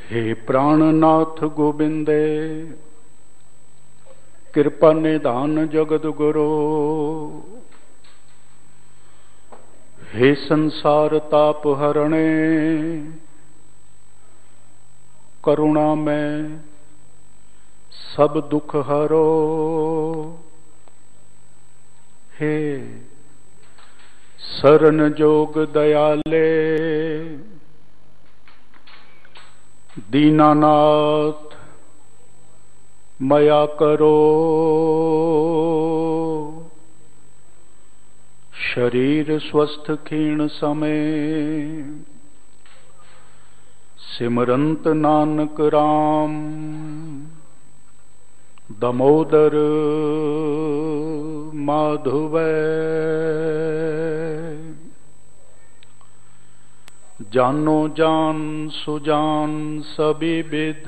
हे प्राणनाथ गोबिंदे, कृपा निधान जगद गुरु। हे संसार ताप हरणे, करुणा में सब दुख हरो। हे शरण जोग दयाले, दीनानाथ मया करो। शरीर स्वस्थ क्षीण समय, सिमरंत नानक राम। दामोदर माधव, जानो जान सुजान सभी विद।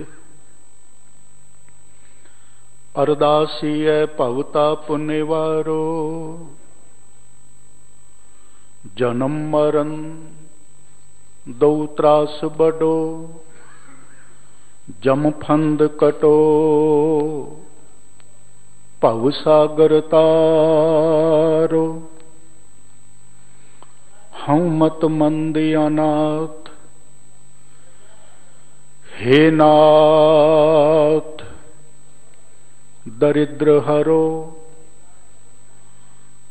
अरदासी है भवताप निवारो। जन्म मरण दो त्रास बडो, जम फंद कटो। भव सागर तारो, हूं मत मंदी अनाथ। हे नाथ दरिद्र हरो,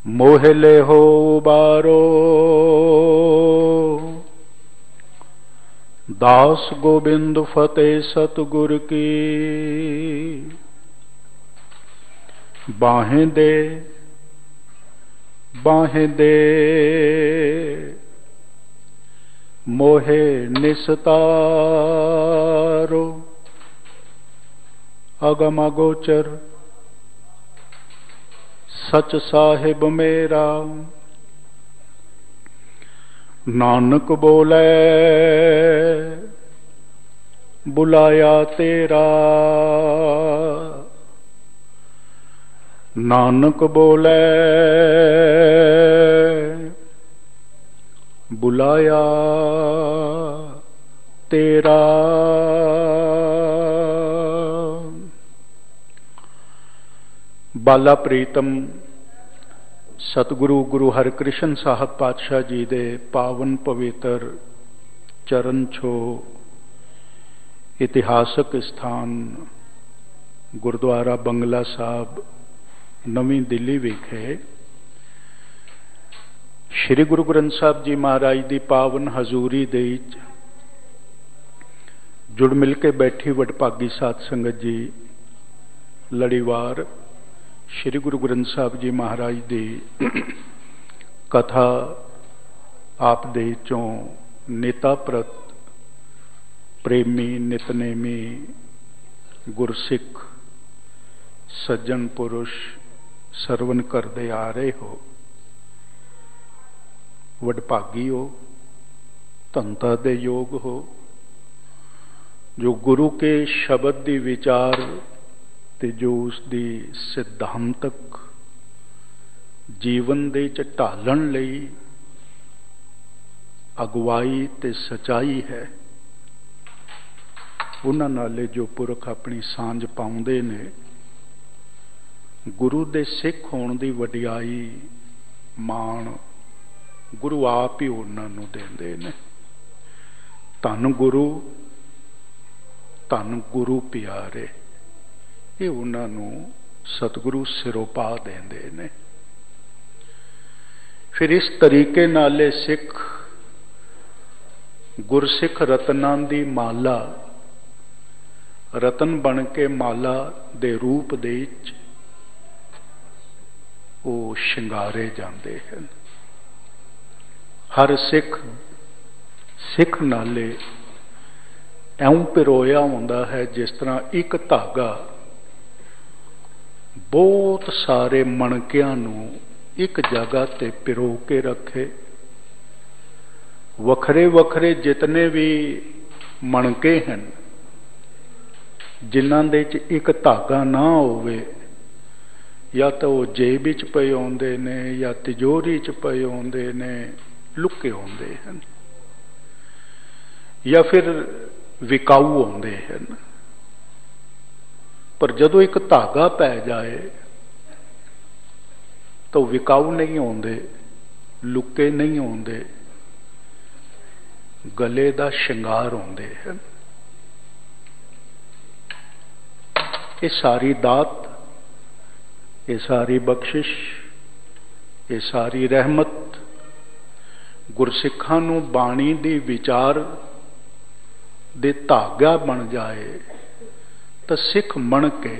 मोहले हो उबारो। दास गोविंद फतेह सतगुर की, बाहें दे बाहें दे। मोहे निस्तारो, अगम अगोचर सच साहिब मेरा। नानक बोले बुलाया तेरा। नानक बोले बुलाया तेरा। बाला प्रीतम सतगुरु गुरु हरकृष्ण साहब पातशाह जी दे पावन पवित्र चरण छो इतिहासक स्थान गुरुद्वारा बंगला साहब नवी दिल्ली विखे श्री गुरु ग्रंथ साहब जी महाराज की पावन हजूरी दे जुड़ मिल के बैठी वडभागी साध संगत जी लड़ीवार श्री गुरु ग्रंथ साहब जी महाराज की कथा आप दे चों नेता प्रत प्रेमी नितनेमी गुरसिख सज्जन पुरुष सरवण करते आ रहे हो। वडभागी हो, धनता दे योग हो, जो गुरु के शब्द दी विचार ते जो उसकी सिद्धांतक जीवन दे च ढालण लई अगवाई ते सच्चाई है, उन्हां नाले जो पुरख अपनी सांझ पाउंदे ने। गुरु दे सिख होण दी वडियाई माण गुरु आप ही उन्हां नूं देंदे ने। धन गुरु प्यारे, ये उन्हां नूं सतगुरु सिरों पा देंदे ने। फिर इस तरीके नाले सिख गुरसिख रतनां दी माला रतन बन के माला दे रूप दे वो शिंगारे जाते हैं। हर सिख नाले ऐं पिरोया होंदा है जिस तरह एक धागा बहुत सारे मणकियां नूं एक जगह ते पिरो के रखे। वखरे वखरे जितने भी मणके हैं जिन्हां दे च एक धागा ना होवे, या तो वो जेब च पए आउंदे ने या तिजोरी च पए आउंदे ने, लुके आउंदे हैं। या फिर विकाऊ आउंदे हैं। पर जदों एक धागा पै जाए तो विकाऊ नहीं आउंदे, लुके नहीं आउंदे, गले दा श्रृंगार आउंदे हैं। ये सारी दात, ये सारी बख्शिश, ये सारी रहमत गुरसिखां नूं बाणी दी विचार दे धागा बन जाए तो सिख बन के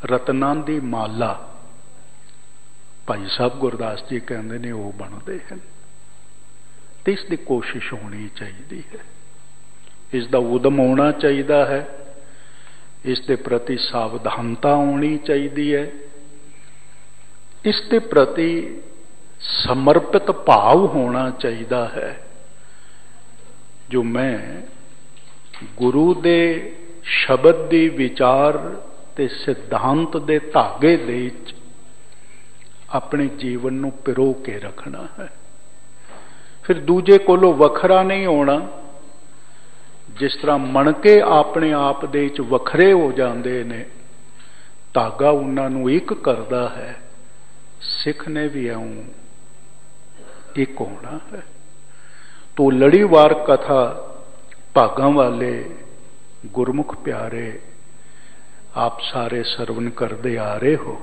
रत्नां दी माला भाई साहब गुरदास जी कहते ने वो बनते हैं। तो इसकी कोशिश होनी चाहिए है, इसका उदम होना चाहिए है, इसके प्रति सावधानता होनी चाहिए है, इसके प्रति समर्पित भाव होना चाहिए है। जो मैं गुरु दे शब्द दी विचार ते सिद्धांत दे धागे दे अपने जीवन नूं पिरो के रखना है। फिर दूजे कोलों वखरा नहीं होना। जिस तरह मणके अपने आप दे विच वखरे हो जाते ने, धागा उन्हां नूं एक करदा है, सिख ने भी इउं एक होना है। तो लड़ीवार कथा भागां वाले गुरमुख प्यारे आप सारे सरवण करते आ रहे हो।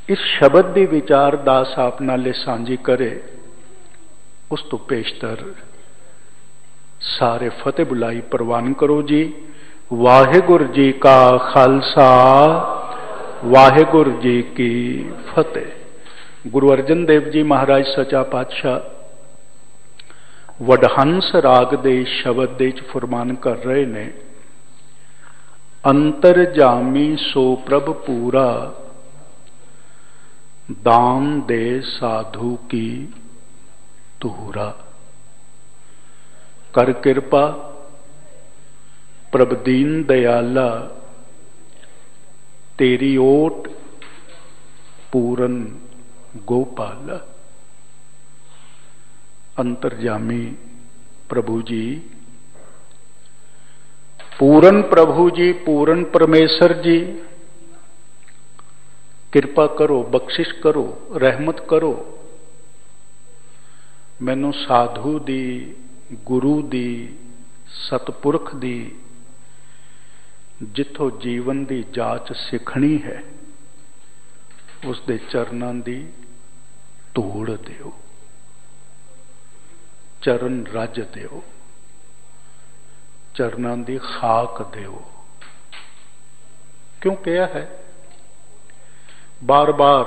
इस शब्द की विचार दास आप नाले सांझी करे, उस तो पेशतर सारे फतेह बुलाई प्रवान करो जी। वाहिगुरु जी का खालसा, वाहिगुरु जी की फतेह। गुरु अर्जन देव जी महाराज सचा पातशाह वडहंस राग दे शब्द दे फरमान कर रहे ने, अंतर जामी सो प्रभ पूरा, दान दे साधु की तूरा। कर कृपा प्रभ दीन दयाला, तेरी ओट पूरन गोपाला। अंतर्जामी प्रभु जी, पूरन प्रभु जी, पूरन परमेश्वर जी, कृपा करो, बख्शिश करो, रहमत करो। मैनू साधु दी, गुरु दी, सतपुरख दी जिथों जीवन दी जाच सिखनी है, उस दे चरनां दी धूड़ दिओ, चरण रज दिओ, चरनां दी खाक दिओ। क्यों कहा है? बार बार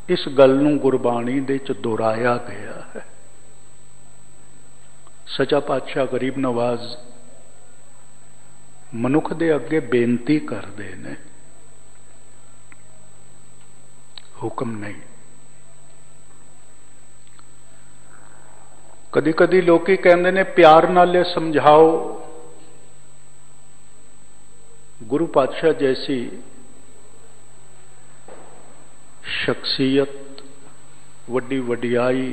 इस गल नूं गुरबाणी दे च दोहराया गया है। सचा पातशाह गरीब नवाज मनुख दे अगे बेनती करते ने, हुक्म नहीं। कदी कदी लोग कहते ने प्यार नाले समझाओ। गुरु पातशाह जैसी शख्सियत, वड्डी वडियाई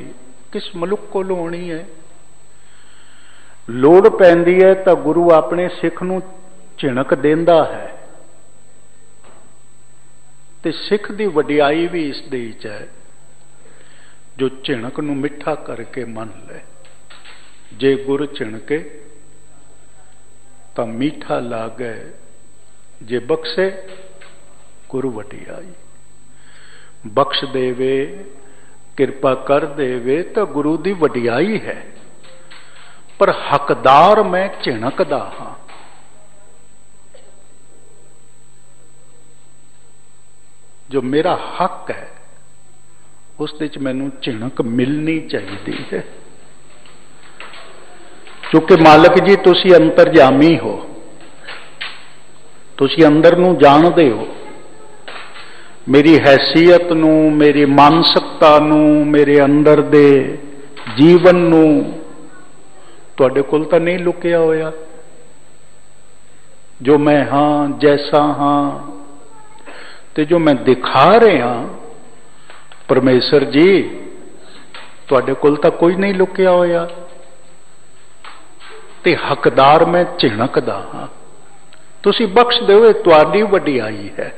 किस मुल्क को होनी है? लोड़ पैंदी है तो गुरु अपने सिख नूं झिणक देंदा है, ते सिख दी वडियाई भी इस दे विच है जो झिणक नूं मिठा करके मन ले। जे गुर झिणके तो मीठा लागे, जे बख्शे गुरु वडियाई। बख्श देवे, कृपा कर देवे तो गुरु दी वडियाई है। पर हकदार मैं झिणकदा हां। जो मेरा हक है उस दे च मैनूं झिणक मिलनी चाहिए है। क्योंकि मालक जी तुसी अंतरजामी हो, तुसी अंदर नूं जाणदे हो। मेरी हैसियत नूं, मेरी मानसिकता नूं, मेरे अंदर दे जीवन नूं तुहाडे कोल तां नहीं लुकिया होया। जो मैं हां, जैसा हां, ते जो मैं दिखा रहा परमेश्वर जी, तुहाडे कोल तां कोई नहीं लुकिया होया। ते हकदार मैं झिणकदा हां। तुसीं बख्श दिओ, तुहाडी वडियाई है।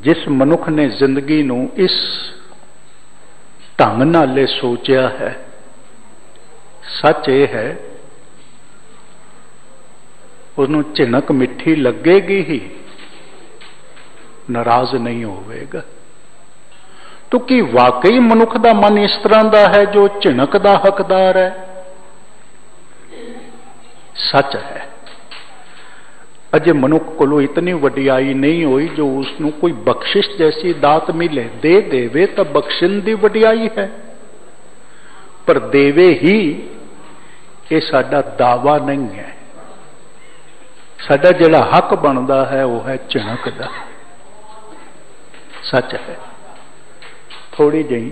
जिस मनुख ने जिंदगी नूं इस ढंग नाले सोचिया है, सच ये है उसनूं झिणक मिठी लगेगी ही, नाराज नहीं होवेगा। तो कि वाकई मनुख का मन इस तरह का है जो झिणक का हकदार है? सच है। अजे मनुख को इतनी वडियाई नहीं हुई जो उसनूं कोई बख्शिश जैसी दात मिले, दे देवे तो बख्शिन दी वडियाई है, पर देवे ही ये साडा दावा नहीं है। साडा जिहड़ा हक बनता है वह है झिणक दा। सच है। थोड़ी जी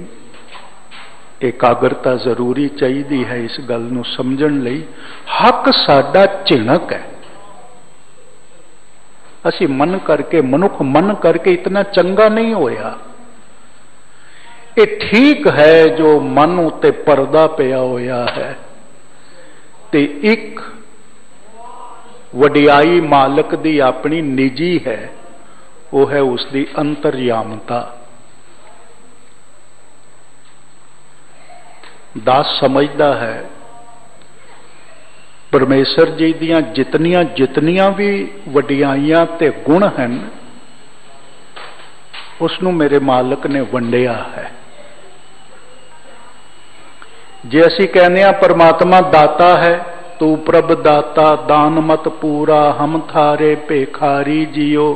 एकाग्रता जरूरी चाहिए है इस गल नूं समझण लई। हक साडा झिणक है। असी मन करके, मनुख मन करके इतना चंगा नहीं होया। ये ठीक है जो मन उत्ते पर्दा पिया होया है, ते एक वडियाई मालक दी अपनी निजी है, वो है उसकी अंतर्यामता। दास समझदा है परमेश्वर जी दियां जितनियां जितनियां भी वडियाइयां ते गुण हैं, उसनूं मेरे मालक ने वंडिया है। जे असी कहने आ परमात्मा दाता है, तू प्रभ दाता दान मत पूरा, हम थारे भेखारी जियो।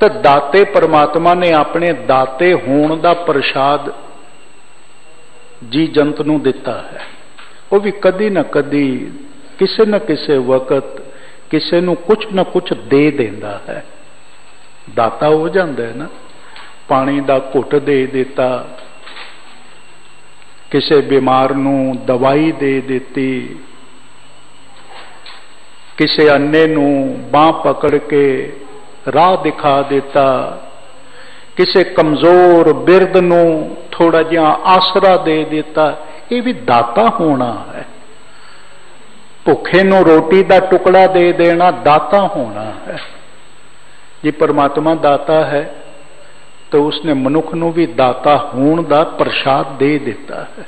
तो दाते परमात्मा ने अपने दाते होण दा प्रसाद जी जंत नूं दिता है। वो भी कदी ना कदी किसी न किसी वक्त किसी नूं कुछ न कुछ दे देंदा है। दाता हो जाता है ना। पानी दा घुट दे देता, किसी बीमार नूं दवाई दे देती, किसी अन्ने नूं बांह पकड़ के राह दिखा देता, किसी कमजोर बिरद नूं थोड़ा जिहा आसरा दे देता। ये भी दाता होना है। भुखे नूं रोटी का टुकड़ा दे देना दाता होना है। जे परमात्मा दाता है तो उसने मनुख नूं भी दाता होण दा प्रसाद दे दिता है।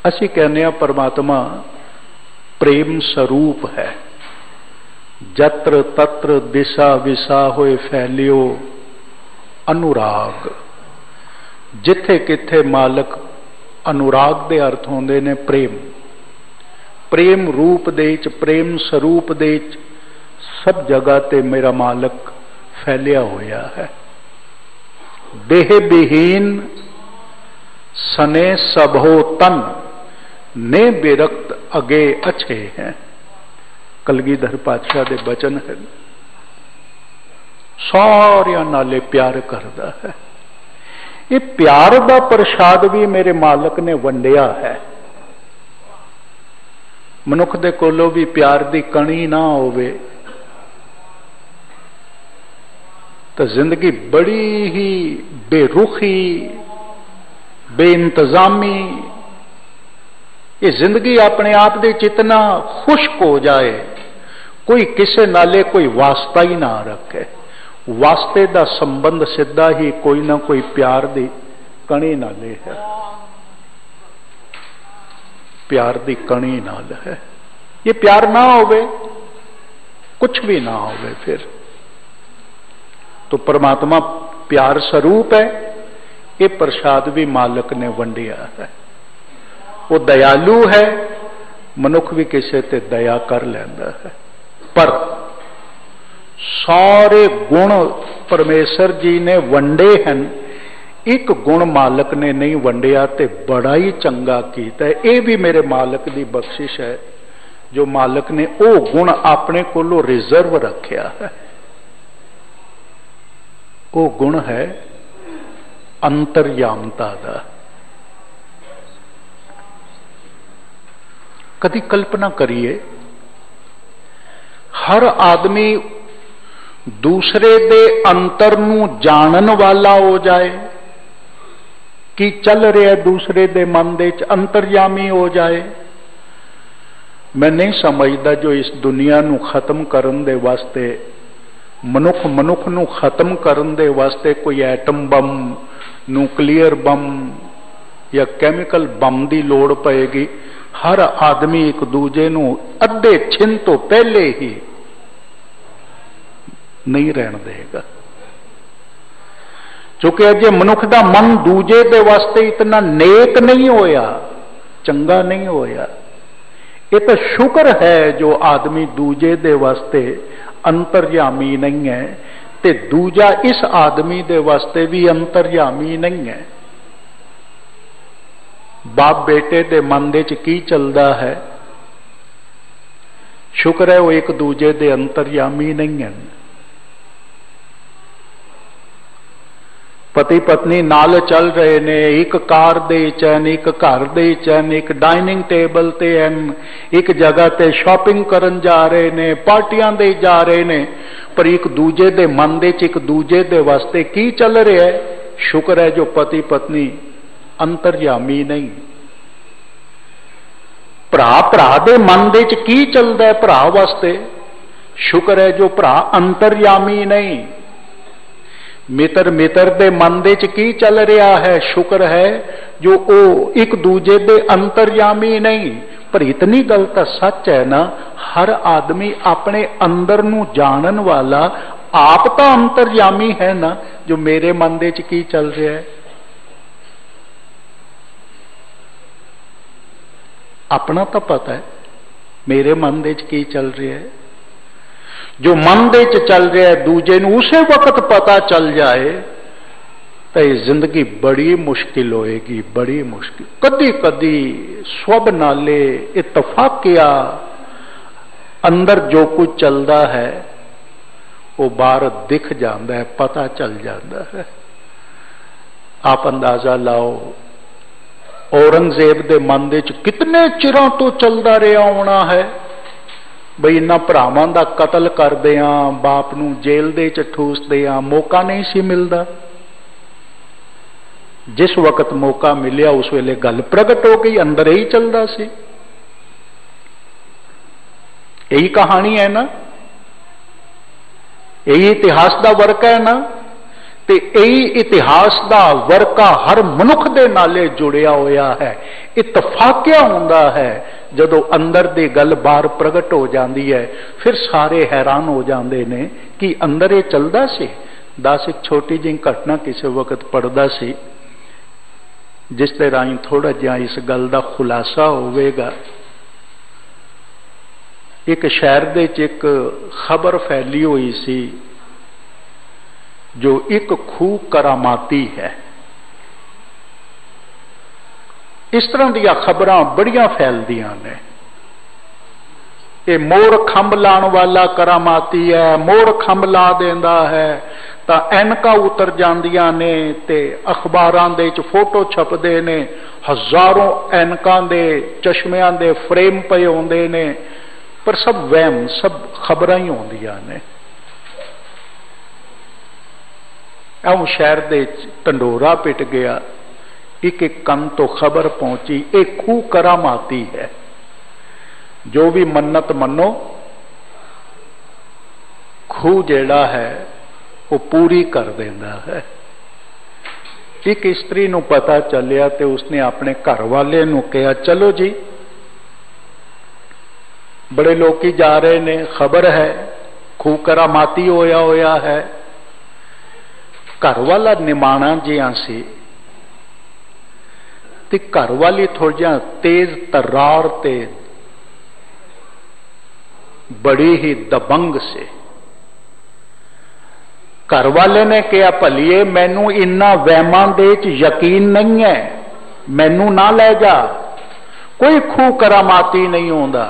असी कहने आ परमात्मा प्रेम स्वरूप है। जत्र तत्र दिशा विसा होए फैलियो अनुराग। जिथे किथे मालक अनुराग दे अर्थ होंदे ने प्रेम। प्रेम रूप दे च, प्रेम स्वरूप दे च सब जगह ते मेरा मालक फैलिया होया है। देह विहीन सने सबहो तन, ने बिरक्त अगे अच्छे हैं। कलगीधर पातशाह दे बचन है। सारिया नाले प्यार करता है। ये प्यार का प्रसाद भी मेरे मालक ने वंडिया है। मनुख दे कोलों भी प्यार की कणी ना होवे तो जिंदगी बड़ी ही बेरुखी, बेइंतजामी, ये जिंदगी अपने आप दे इतना खुश्क हो जाए, कोई किसे नाले कोई वास्ता ही ना रखे। वास्ते का संबंध सीधा ही कोई ना कोई प्यार दी कणी नाले है। प्यार दी कणी नाल है। ये प्यार ना होवे कुछ भी ना होवे फिर तो परमात्मा प्यार स्वरूप है। ये प्रसाद भी मालक ने वंडिया है। वो दयालु है। मनुख भी किसी ते दया कर लेंदा है, पर सारे गुण परमेश्वर जी ने वंडे हैं। एक गुण मालक ने नहीं वंडिया ते बड़ा ही चंगा कीता है। ये भी मेरे मालक की बख्शिश है जो मालक ने वो गुण अपने कोलों रिजर्व रखा है। वो गुण है अंतर्यामता का। कदी कल्पना करिए, हर आदमी दूसरे दे अंतर नूं जानन वाला हो जाए की चल रहा दूसरे दे मन दे च अंतर्यामी हो जाए। मैं नहीं समझदा जो इस दुनिया नू खत्म करन दे वास्ते मनुख नू खत्म करन दे वास्ते कोई एटम बम, न्यूक्लियर बम या कैमिकल बम की लोड़ पएगी। हर आदमी एक दूजे नू अद्धे छिन तो पहले ही नहीं रहन देगा, क्योंकि अजे मनुख का मन दूजे दे वास्ते इतना नेक नहीं होया, चंगा नहीं होया। ये तो शुक्र है जो आदमी दूजे दे वास्ते अंतर्यामी नहीं है, ते दूजा इस आदमी दे वास्ते भी अंतर्यामी नहीं है। बाप बेटे दे मन दे च की चलदा है, शुक्र है वो एक दूजे दे अंतर्यामी नहीं है। पति पत्नी नाल चल रहे ने, एक कार दे चैन, एक घर दे चैन, एक डाइनिंग टेबल ते हैं, एक जगह ते शॉपिंग करन जा रहे ने, पार्टियां दे जा रहे ने, पर एक दूजे दे मन दे च एक दूजे दे वास्ते की चल रहा है। शुक्र है जो पति पत्नी अंतर्यामी नहीं। भरा भरा दे मन दे च की चलदा है भरा वास्ते, शुक्र है जो भरा अंतर्यामी नहीं। मित्र मित्र दे मन दे च की चल रहा है, शुक्र है जो ओ एक दूजे दे अंतर्यामी नहीं। पर इतनी गल तो सच है ना, हर आदमी अपने अंदर नू जानन वाला आप तो अंतर्यामी है ना, जो मेरे मन दे च की चल रहा है अपना तो पता है, मेरे मन दे च की चल रहा है। जो मन दे च चल रहा है दूजे नू उसे वक्त पता चल जाए तो ये जिंदगी बड़ी मुश्किल होएगी, बड़ी मुश्किल। कदी कदी स्वब नाले इतफाकिया अंदर जो कुछ चलता है वो बाहर दिख जाता है, पता चल जाता है। आप अंदाजा लाओ औरंगजेब दे मन दे च कितने चिरों तो चलता रहा होना है बई इन्हां भरावां दा कतल करदे आ, बाप नूं जेल दे च ठूसदे आ, मौका नहीं सी मिलदा। जिस वक्त मौका मिलिया उस वेले गल प्रगट हो गई, अंदर यही चलदा सी। यही कहानी है ना, यही इतिहास दा वर्का है ना, ते यही इतिहास दा वर्का हर मनुख दे नाले जुड़िया होया है। इतफाकिया हुंदा है जदों अंदर दी गल बाहर प्रगट हो जाती है, फिर सारे हैरान हो जाते ने कि अंदर ये चलदा सी। दस एक छोटी जी घटना किसी वक्त पढ़दा सी, जिस दे राही थोड़ा जिहा इस गल दा खुलासा होवेगा। एक शहर दे च एक खबर फैली हुई सी जो एक खूह करामाती है। इस तरह दी खबरां बड़ियां फैलदियां ने। ये मोर खंभ लाण वाला करामाती है, मोर खंभ ला देंदा है तां ऐनकां उतर जांदियां ने ते अखबारां दे च फोटो छपदे ने, हजारों ऐनकां दे चश्मियां दे फ्रेम पए होंदे ने, पर सब वहम, सब खबरां ही होंदियां ने। ऐ शहर दे ढंडोरा पिट गया, एक एक कन तो खबर पहुंची, एक खूह करामाती है, जो भी मन्नत मनो खूह जेड़ा है वो पूरी कर देंदा है। एक स्त्री नूं पता चलिया ते उसने अपने घर वाले नूं कहा, चलो जी बड़े लोग ही जा रहे ने, खबर है खूह करामाती होया होया है। घर वाला निमाणा जिहा सी ते घर वाली थोड़ी जिहा तेज तर्रार ते बड़ी ही दबंग से। घर वाले ने कहा, भलीए मैनू इन्ना वहमां दे च यकीन नहीं है, मैनू ना ले जा, कोई खूह करामाती नहीं होंदा।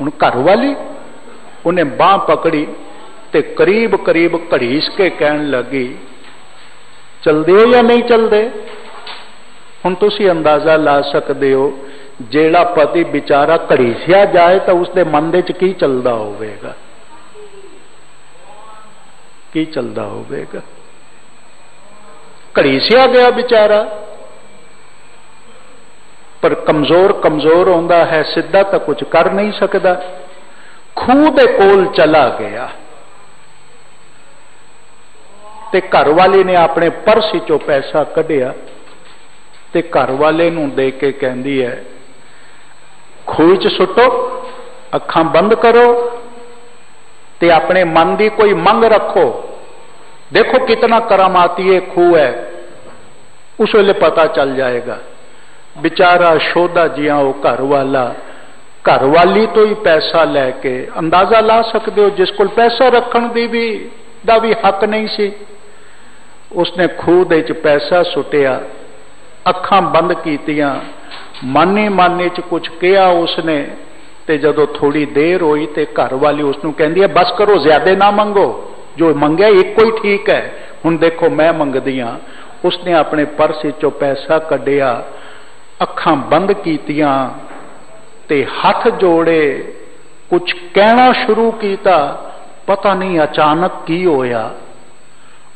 हुण घर वाली उन्हें बांह पकड़ी ते करीब करीब घड़ीस के कहन लगी, चलदे हो या नहीं चलदे? हुण तुसीं अंदाजा ला सकदे हो, जेड़ा पति बेचारा घड़ीसिया जाए तो उसके मन दे च की चलदा होवेगा, की चलदा होवेगा। घड़ीसिया गया बेचारा, पर कमजोर कमजोर होंदा है, सीधा तो कुछ कर नहीं सकता। खूह दे कोल चला गया ते घर वाली ने अपने पर्स चो पैसा कढ़िया ते घर वाले नूं दे के कहंदी है, खूह च सुटो, अखां बंद करो ते अपने मन की कोई मंग रखो, देखो कितना करामाती है खूह है, उस वेले पता चल जाएगा। बेचारा शोधा जिया वो घर वाला, घर वाली तो ही पैसा लैके अंदाजा ला सकते हो, जिस कोल पैसा रखण दी भी दा भी हक नहीं सी, उसने खूह दे च पैसा सुटिया, अखां बंद कीतियां, मानी मानी च कुछ कहा उसने, ते जदों थोड़ी देर हुई ते घर वाली उसनूं कहंदी है, बस करो, ज्यादा ना मंगो, जो मंगया एक ही ठीक है, हुण देखो मैं मंगदी हां। उसने अपने पर्स चो पैसा कढ़िया, अखां बंद कीतियां ते हाथ जोड़े, कुछ कहना शुरू किया, पता नहीं अचानक की होया,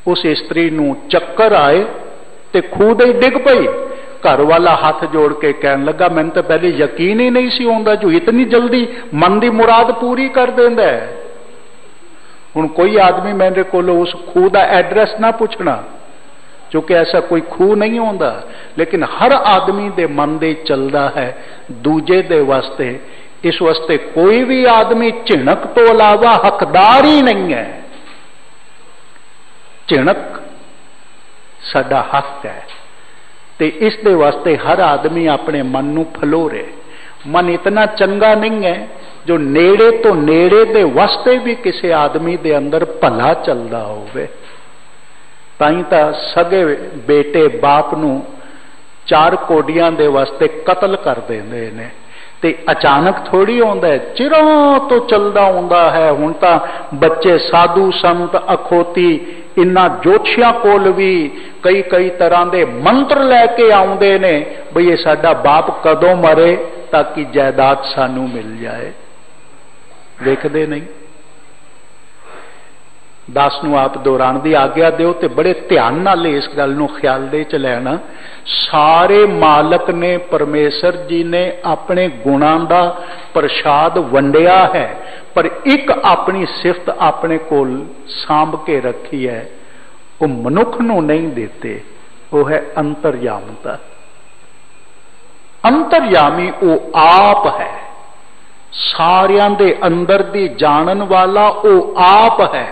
उस स्त्री नूं चक्कर आए ते खूह दे डिग पई। घर वाला हाथ जोड़ के कहन लगा, मैंने तो पहले यकीन ही नहीं सी होंदा जो इतनी जल्दी मन की मुराद पूरी कर देंदा है। हुण कोई आदमी मेरे कोलों उस खूह का एड्रैस ना पूछना, क्योंकि ऐसा कोई खूह नहीं होंदा, लेकिन हर आदमी दे मन दे चलदा है दूजे दे वास्ते। इस वास्ते कोई भी आदमी झिणक तो अलावा हकदार ही नहीं है। झिणक साडा हक है, ते इस दे वास्ते हर आदमी अपने मन नूं फलोरे। मन इतना चंगा नहीं है जो नेड़े तो नेड़े दे वास्ते भी किसी आदमी दे अंदर भला चलदा होवे। ताई तां सगे बेटे बाप नूं 4 कोडियां दे वास्ते कतल कर देंदे ने, ते अचानक थोड़ी होंदा है, चिरों तो चलदा हुंदा है। हुण तां बच्चे साधु संत अखोती इन्ना जोशियां कोल भी कई कई तरह के मंत्र लैके आउंदे ने, बई ये साडा बाप कदों मरे ताकि जायदाद सानू मिल जाए। देखदे नहीं। दास नूं आप दोहराण दी आग्या दिओ ते बड़े ध्यान नाल इस गल नूं ख्याल दे च लैना। सारे मालक ने, परमेश्वर जी ने अपने गुणां दा प्रसाद वंडिया है, पर एक अपनी सिफत अपने कोल सांभ के रखी है, वो मनुख नूं नहीं देते, वो है अंतर्यामता। अंतर्यामी वो आप है, सारियां दे अंदर दी जानन वाला वो आप है।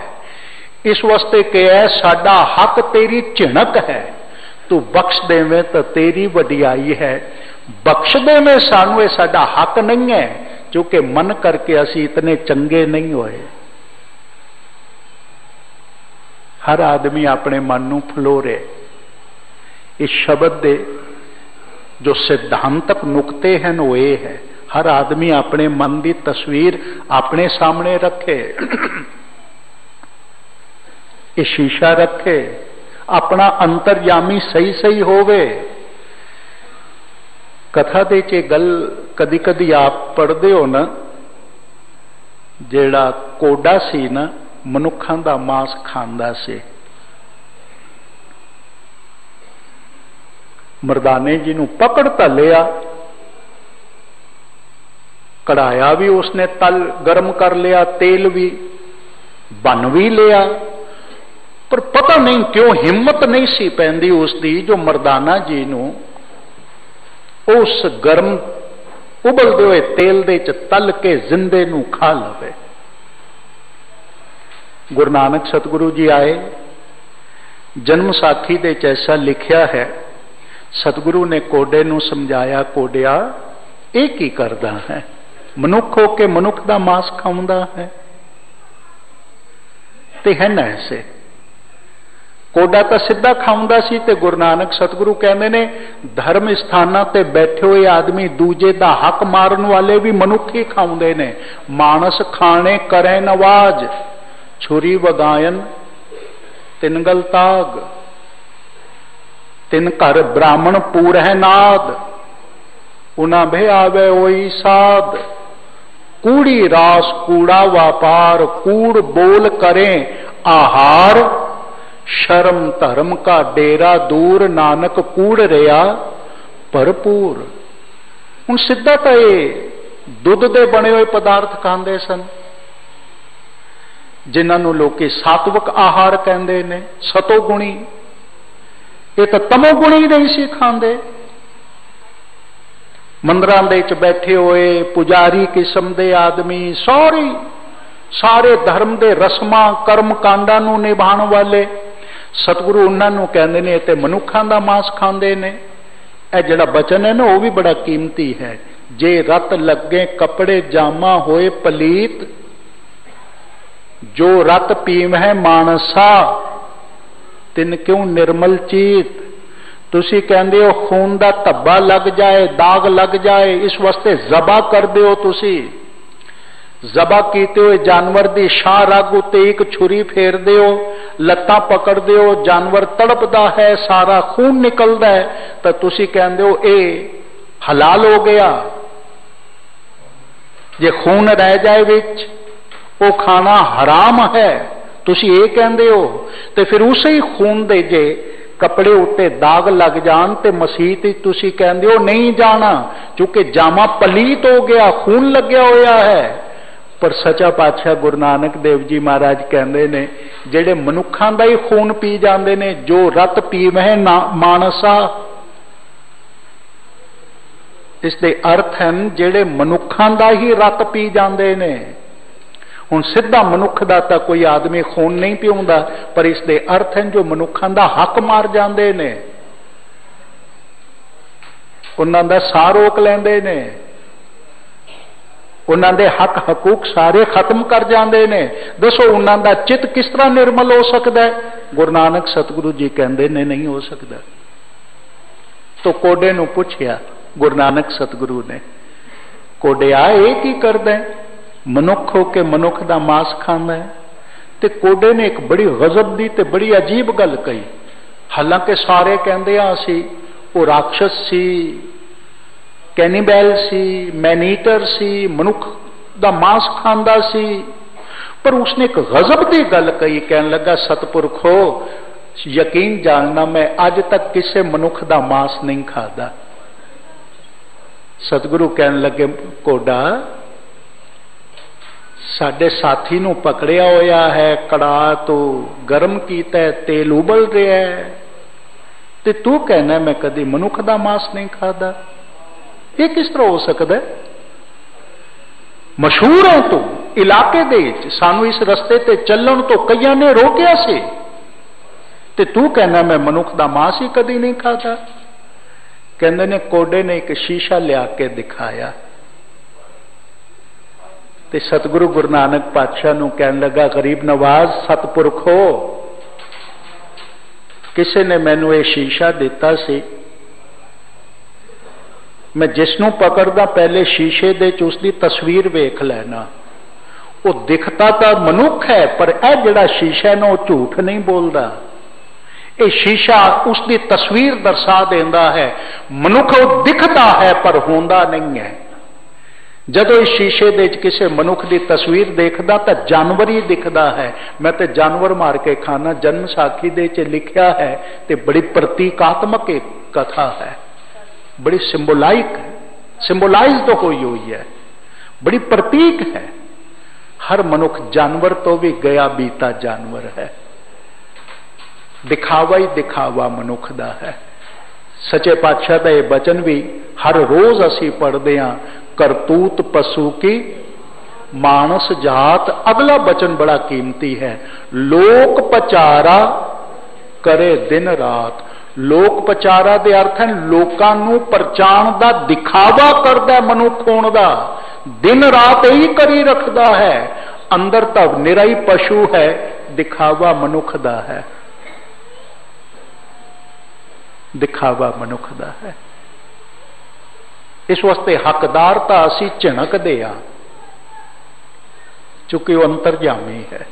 इस वास्ते कहा साडा हक तेरी झिणक है, तू बख्श देवे तो तेरी वडियाई है। बख्श देवे सानू साडा हक नहीं है, क्योंकि मन करके असी इतने चंगे नहीं होए। हर आदमी अपने मन नूं फलोरे। इस शब्द दे जो सिद्धांतक नुकते हैं वो ये है, हर आदमी अपने मन की तस्वीर अपने सामने रखे, ये शीशा रखे, अपना अंतर्यामी सही सही होवे। कथा दे च गल कदी कदी आप पढ़ते हो ना, जेड़ा कोडा सी ना मनुखां दा मांस खांदा सी, मर्दाने जी नूं पकड़ तां लिया, कढ़ाया भी उसने तल गर्म कर लिया, तेल भी बन भी लिया, पर पता नहीं क्यों हिम्मत नहीं सी पैंदी उसकी जो मर्दाना जी नूं उस गर्म उबलते हुए तेल दे च तल के जिंदे नूं खा लवे। गुरु नानक सतगुरु जी आए, जन्म साखी दे च ऐसा लिखिया है, सतगुरु ने कोडे नूं समझाया, कोडिया ये की करदा है, मनुख हो के मनुख दा मांस खाउंदा है, ते है ना ऐसे। कोडा तो सीधा खाउंदा सी, ते गुरु नानक सतगुरु कहते ने धर्म स्थानां ते बैठे हुए आदमी दूजे दा हक मारन वाले भी मनुख ही खाउंदे ने। मानस खाने करें नवाज, छुरी वगायन तिनगल ताग, तिन घर ब्राह्मण पूर है नाद, उना भे आवे ओई साध। कूड़ी रास कूड़ा व्यापार, कूड़ बोल करें आहार, शर्म धर्म का डेरा दूर, नानक कूड़ रिया भरपूर। हुण सीधा तो ये दुध के बने हुए पदार्थ खाते सन, जिन्होंने लोग सात्विक आहार कहते ने, सतोगुणी। ये तो तमोगुणी नहीं सी खाते। मंदिरां दे विच बैठे हुए पुजारी किस्म के आदमी, सारे धर्म के रस्मां कर्म कांडां नूं निभाण वाले सतगुरु उन्होंने कहते हैं ते मनुखां दा मांस खांदे ने। यह जिहड़ा बचन है ना, वो भी बड़ा कीमती है। जे रत लगे कपड़े जामा होए पलीत, जो रत पीव है मानसा, तिन क्यों निर्मल चीत। तुसी कहंदे हो खून दा धब्बा लग जाए, दाग लग जाए, इस वास्ते जबा कर दो। तुसी जबा कीते हुए जानवर दी शाह रग उत्ते एक छुरी फेर दो, लत्तां पकड़ दो, जानवर तड़पदा है, सारा खून निकलदा है, तो तुसी कहंदे हो ये हलाल हो गया। जे खून रह जाए विच, वो खाना हराम है, तुसी ये कहंदे हो। तो फिर उसे ही खून दे जे कपड़े उत्ते दाग लग जान ते मसीत तुसी कहंदे हो नहीं जाना, क्योंकि जामा पलीत हो गया, खून लग्या होया है। पर सच्चा पातशाह गुरु नानक देव जी महाराज कहंदे ने, जेड़े मनुखां दा ही खून पी जांदे ने, जो रत पीवै मानसा। इसके अर्थ हैं जेड़े मनुखां दा ही रत पी जांदे ने। हुण सीधा मनुख दा तां कोई आदमी खून नहीं पीउंदा, पर इसके अर्थ हैं जो मनुखां दा हक मार जांदे ने, उन्हां दा साह रोक लैंदे ने, उन्हां दे हक हकूक सारे खत्म कर जांदे ने। दसो उन्हां दा चित किस तरह निर्मल हो सकता है? गुरु नानक सतगुरु जी कहंदे ने नहीं हो सकता। तो कोडे नूं पुछया गुरु नानक सतगुरु ने, कोडिया ये की करदा है? मनुख हो के मनुख दा मांस खांदा है। ते कोडे ने एक बड़ी गजब दी ते बड़ी अजीब गल कही। हालांकि सारे कहंदे आ सी वो राक्षस सी, कैनीबैल सी, मैनीटर सी, मनुख दा मांस खांदा सी, पर उसने एक गजब दी गल कही। कहन लगा सतपुरखो यकीन जानना, मैं अज तक किसी मनुख दा मांस नहीं खाता। सतगुरु कहन लगे कोडा साडे साथी नूं पकड़िया होया है, कड़ा तो गर्म कीता है, तेल उबल रहा है, ते तू कहना मैं कदी मनुख दा मांस नहीं खाता। ये किस तरह हो सकता है? मशहूर है तू इलाके दे विच, सानू इस रस्ते ते चलण तो कईयां ने रोकिया से, ते तू कहना मैं मनुख दा मांस ही कदी नहीं खाता। कहंदे ने कोडे ने एक शीशा लिया के दिखाया, ते सतगुरु गुरु नानक पातशाह नूं कहन लगा गरीब नवाज सतपुरखो, किसी ने मैनू ये शीशा दिता सी, मैं जिसनों पकड़दा पहले शीशे दे च उसकी तस्वीर वेख लेना। वो दिखता तो मनुख है, पर यह जिहड़ा शीशा है ना वो झूठ नहीं बोलता। ये शीशा उसकी तस्वीर दर्शा देंदा है। मनुख वो दिखता है पर होंदा नहीं है। जदों इस शीशे दे किसी मनुख की तस्वीर देखदा तो जानवर ही दिखदा है। मैं तो जानवर मार के खाना, जन्म साखी दे च लिखा है, ते बड़ी प्रतीकात्मक एक कथा है, बड़ी सिंबोलाइज तो हुई है, बड़ी प्रतीक है। हर मनुख जानवर तो भी गया बीता जानवर है, दिखावा ही दिखावा मनुख दा है। सच्चे पातशाह का यह बचन भी हर रोज असी पढ़ते हैं, करतूत पशु की मानस जात। अगला बचन बड़ा कीमती है, लोक पचारा करे दिन रात। लोक पचारा दे अर्थ है लोकां नूं परचाण दा दिखावा करदा मनुख होण दा, दिन रात यही करी रखदा है। अंदर तो निराई पशु है, दिखावा मनुख दा है, दिखावा मनुख दा है। इस वास्ते हकदार तो असी झिणकदे आ, चूंकि वह अंतरयामी है।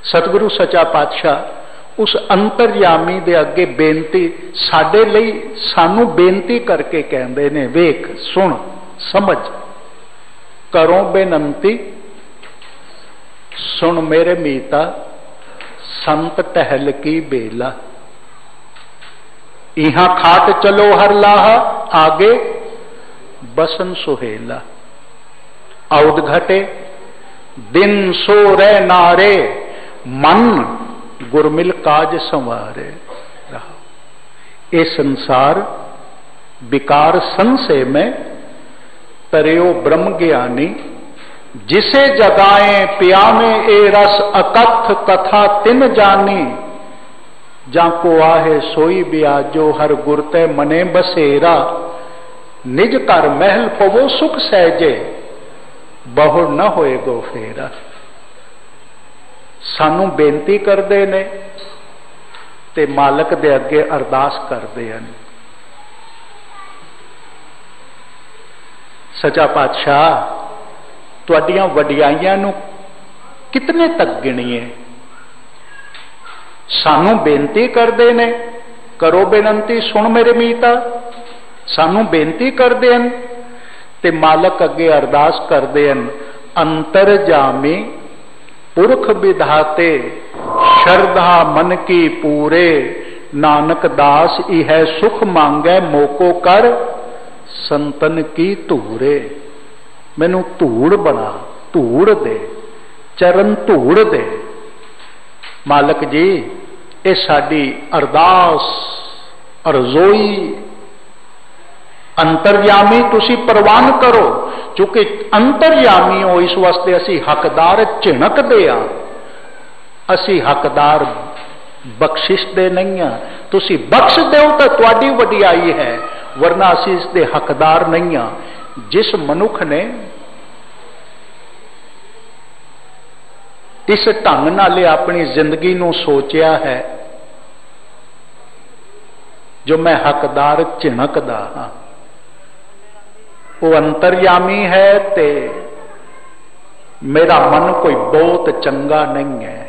सतगुरु सच्चा पातशाह उस अंतरयामी दे अगे बेनती साडे लई सानू बेनती करके कहंदे ने, वेख सुन समझ, करो बेनंती सुन मेरे मीता, संत टहल की बेला। इहां खाट चलो हर लाहा, आगे बसन सुहेला। औद घटे दिन सो रे नारे, मन गुरमिल काज संवारे। ये संसार विकार संशय में तरयो ब्रह्म ज्ञानी, जिसे जगाए पियामे ए रस अकथ कथा तिन जानी। जाको आहे सोई ब्याजो हर गुरते मने बसेरा, निज कर महल पवो सुख सहजे, बहुर न होए गो फेरा। सानू बेनती करते ने ते मालक दे अगे अरदास करते हैं। सच्चा पातशाह तुहाडियां वडियाइयां नू कितने तक गिणीए। सानू बेनती करते ने, करो बेनती सुन मेरे मीता। सानू बेनती करते हैं ते मालक अगे अरदास करते हैं। अंतरजामी पुरख विधाते, श्रद्धा मन की पूरे। नानक दास इह सुख मांगे, मोको कर संतन की धूरे। मैनू धूड़ बना, धूड़ दे, चरण धूड़ दे। मालक जी ये साडी अरदास अरजोई अंतरयामी तुसी प्रवान करो, क्योंकि अंतरयामी हो इस वास्ते असी हकदार झिणक दे आ, असी हकदार बख्शिश दे नहीं आ। तुसी बख्श दो तो तुहाडी वडियाई है, वरना असी इसके हकदार नहीं आ। जिस मनुख ने इस ढंग नाल अपनी जिंदगी नू सोचिया है, जो मैं हकदार झिणकदा हां, वो अंतर्यामी है ते मेरा मन कोई बहुत चंगा नहीं है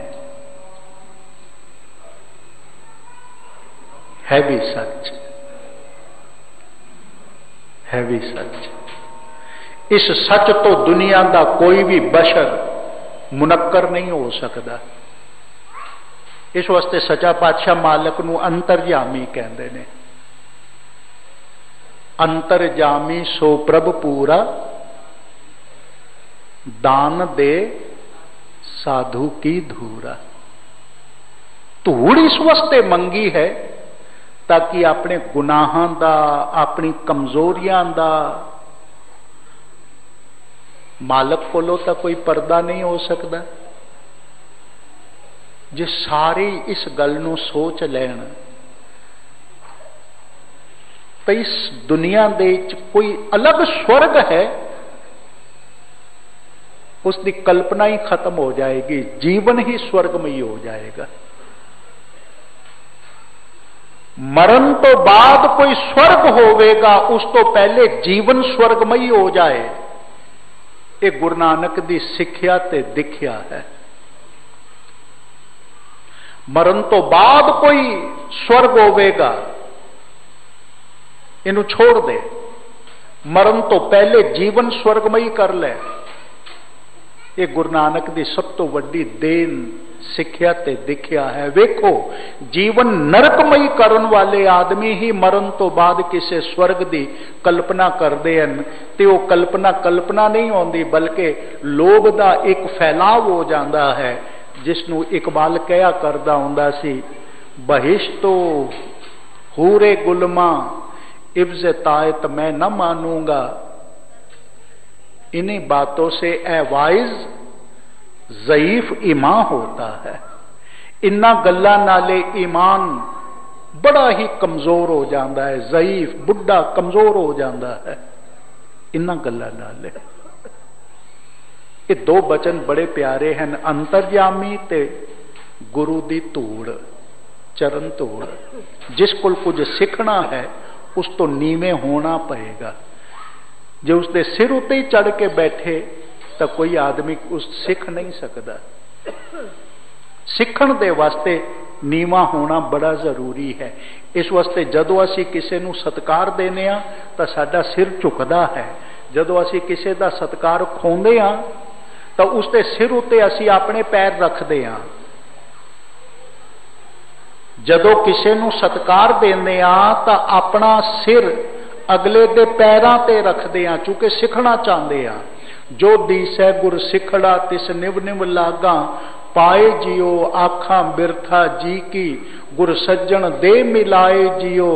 भी सच, है भी सच। इस सच तो दुनिया का कोई भी बशर मुनक्कर नहीं हो सकता। इस वास्ते सच्चा पातशाह मालक नू अंतरयामी कहते ने। अंतरजामी सो प्रभ पूरा, दान दे साधु की धूरा। धूड़ इस वास्ते मंगी है ताकि अपने गुनाहां दा, अपनी कमजोरियां दा मालक कोलों तो कोई पर्दा नहीं हो सकता। जे सारे इस गल नू सोच लैन तो इस दुनिया दे कोई अलग स्वर्ग है, उसकी कल्पना ही खत्म हो जाएगी, जीवन ही स्वर्गमयी हो जाएगा। मरण तो बाद कोई स्वर्ग होवेगा, उस तो पहले जीवन स्वर्गमयी हो जाए। ये गुरु नानक दी सिक्ख्या ते दिख्या है। मरण तो बाद कोई स्वर्ग होवेगा, इनू छोड़ दे। मरण तो पहले जीवन स्वर्गमयी कर ले। ये गुरु नानक दी सब तो वड्डी देन सिक्ख्या ते दिख्या है। वेखो जीवन नरकमयी करन वाले आदमी ही मरण तो बाद किसी स्वर्ग दी कल्पना करते हैं, तो वो कल्पना नहीं होती, बल्कि लोभ दा एक फैलाव हो जाता है, जिसनू इकबाल कहा करदा हुंदा सी, बहिश्तो हूरे गुलमा इब्ज़ तायत मैं न मानूंगा, इन्हीं बातों से ए वाइज ज़ईफ ईमान होता है। इन्ना गल्लां नाले ईमान बड़ा ही कमजोर हो जाता है, ज़ईफ बुढ़ा कमजोर हो जाता है इन्ना गल्लां नाले। ये दो बचन बड़े प्यारे हैं, अंतरयामी ते गुरु दी धूड़, चरण धूड़। जिस कोल कुछ सीखना है उस तो नीवे होना पड़ेगा। जो उसके सिर उत्ते ही चढ़ के बैठे तो कोई आदमी उस सीख नहीं सकता। सीखण दे वास्ते नीवा होना बड़ा जरूरी है। इस वास्ते जदों असी किसी नूं सत्कार देने आ तो साडा सिर झुकदा है, जदों असी किसी दा सत्कार खोंदे आ तो उसके सिर उत्ते असी अपने पैर रखते आ। जदों किसी नूं सत्कार देने आ तो अपना सिर अगले दे पैरां ते रखदे आ, चूंकि सिखना चाहते आ। जो दीसै गुर सिखड़ा तिस निव निव लागा, पाए जियो आखा बिरथा जी की, गुर सज्जन दे मिलाए जियो,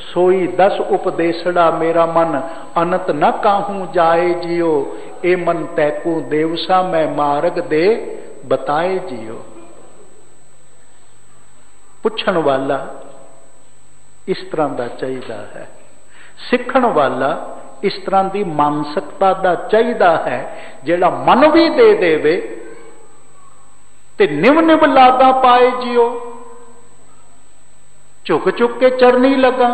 सोई दस उपदेशड़ा मेरा मन, अनंत न काहू जाए जियो, ए मन तैकू देवसा मैं मार्ग दे बताए जियो। पुछण वाला इस तरह का चाहिए है, सिखण वाला इस तरह की मानसिकता का चाहिए है, जेड़ा मन भी दे देवे ते निव निव लागा पाए जियो, झुक झुक के चरनी लगा।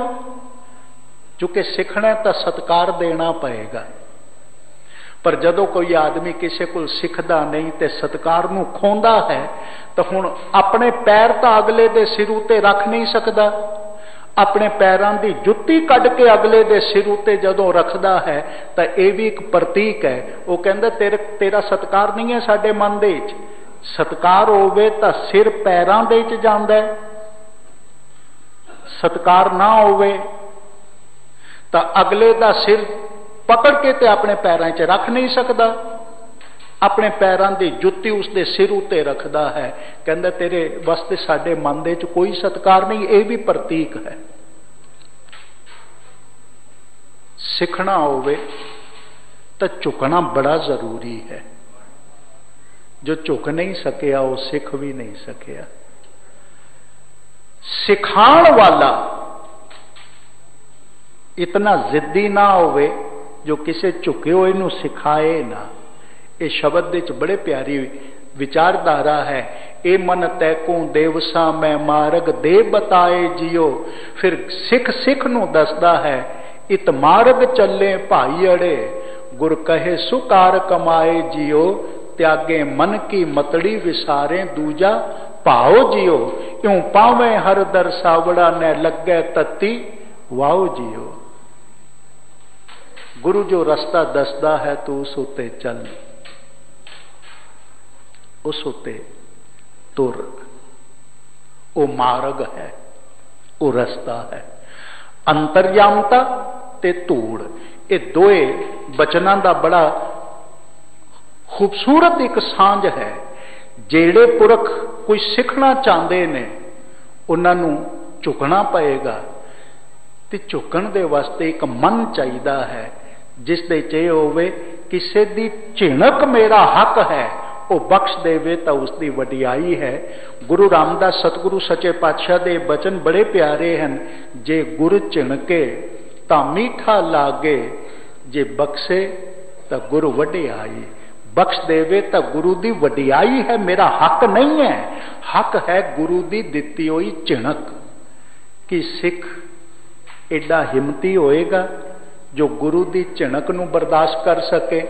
चूंकि सीखना तो सत्कार देना पएगा, पर जदों कोई आदमी किसी को सिखदा नहीं तो सत्कार नूं खोंदा है, तो हुण अपने पैर तो अगले दे सिर उत्ते रख नहीं सकता। अपने पैरों की जुत्ती कढ़ के अगले दे सिर उत्ते जदों रखदा है तो यह भी एक प्रतीक है। वो कहंदा तेरा सत्कार नहीं है साडे मन दे विच। सत्कार होवे तो सिर पैरों दे विच जांदा है, सत्कार ना होवे तो अगले दा सिर पकड़ के ते अपने पैरों च रख नहीं सकता। अपने पैरों की जुत्ती उसके सिर उत्ते रखता है, कहंदा तेरे वास्ते साडे मन दे च कोई सत्कार नहीं। यह भी प्रतीक है। सीखना होवे तो झुकना बड़ा जरूरी है। जो झुक नहीं सकिया वो सिख भी नहीं सकिया। सिखाण वाला इतना जिद्दी ना होवे जो किसी झुके हुए नूं सिखाए ना। ये शब्द दे च बड़े प्यारी विचारधारा है। ए मन तैको देवसा मैं मार्ग दे बताए जियो। फिर सिख सिख नूं दसदा है, इत मार्ग चले भाई अड़े, गुर कहे सुकार कमाए जियो। त्यागे मन की मतड़ी विसारे दूजा भाओ जियो। यूं पावे हर दर सावड़ा ने लगे तत्ती वाओ जियो। गुरु जो रास्ता दसदा है तो उस उत्ते चल, उस उत्ते तुर। वो मार्ग है, वो रास्ता है। अंतर्यामता ते धूड़, ये दोए बचना का बड़ा खूबसूरत एक सांझ है। जेड़े पुरख कोई सीखना चाहते ने उन्होंने झुकना पएगा, ते झुकण दे वास्ते एक मन चाहिए है जिस दे च होवे किसी दी झिणक मेरा हक है वो बख्श देवे तो उसकी वडियाई है। गुरु रामदास सतगुरु सच्चे पातशाह दे बचन बड़े प्यारे हैं। जे गुर झिणके ता मीठा लागे, जे बख्शे तो गुरु वडियाई। बख्श देवे तो गुरु दी वडियाई है, मेरा हक नहीं है। हक है गुरु दी दिती हुई झिणक। कि सिख एडा हिम्मती होएगा जो गुरु दी झिणक नूं बर्दाश्त कर सके।